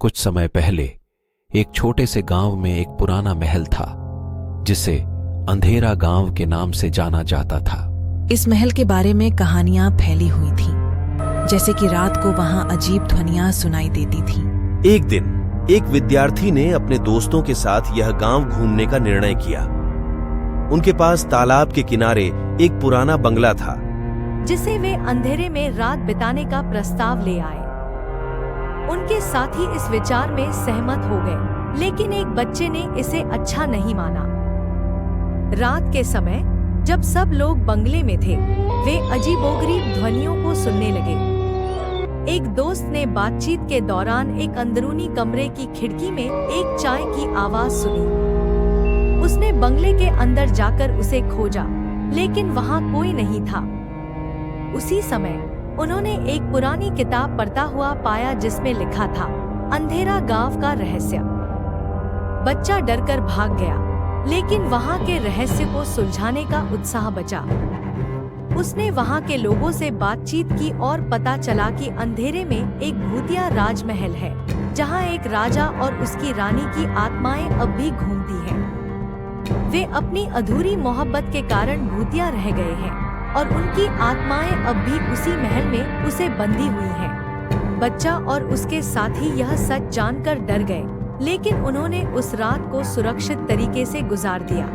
कुछ समय पहले एक छोटे से गांव में एक पुराना महल था जिसे अंधेरा गांव के नाम से जाना जाता था। इस महल के बारे में कहानियां फैली हुई थीं, जैसे कि रात को वहां अजीब ध्वनियां सुनाई देती थीं। एक दिन एक विद्यार्थी ने अपने दोस्तों के साथ यह गांव घूमने का निर्णय किया। उनके पास तालाब के किनारे एक पुराना बंगला था जिसे वे अंधेरे में रात बिताने का प्रस्ताव ले आए। उनके साथी इस विचार में सहमत हो गए, लेकिन एक बच्चे ने इसे अच्छा नहीं माना। रात के समय जब सब लोग बंगले में थे, वे अजीबोगरीब ध्वनियों को सुनने लगे। एक दोस्त ने बातचीत के दौरान एक अंदरूनी कमरे की खिड़की में एक चाय की आवाज सुनी। उसने बंगले के अंदर जाकर उसे खोजा, लेकिन वहां कोई नहीं था। उसी समय उन्होंने एक पुरानी किताब पढ़ता हुआ पाया जिसमें लिखा था, अंधेरा गांव का रहस्य। बच्चा डरकर भाग गया, लेकिन वहां के रहस्य को सुलझाने का उत्साह बचा। उसने वहां के लोगों से बातचीत की और पता चला कि अंधेरे में एक भूतिया राजमहल है, जहां एक राजा और उसकी रानी की आत्माएं अब भी घूमती हैं। वे अपनी अधूरी मोहब्बत के कारण भूतिया रह गए हैं और उनकी आत्माएं अब भी उसी महल में उसे बंधी हुई हैं। बच्चा और उसके साथी यह सच जानकर डर गए, लेकिन उन्होंने उस रात को सुरक्षित तरीके से गुजार दिया।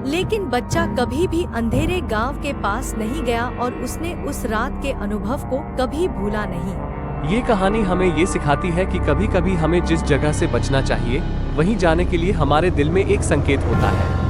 लेकिन बच्चा कभी भी अंधेरे गांव के पास नहीं गया और उसने उस रात के अनुभव को कभी भूला नहीं। ये कहानी हमें ये सिखाती है कि कभी कभी हमें जिस जगह से बचना चाहिए, वहीं जाने के लिए हमारे दिल में एक संकेत होता है।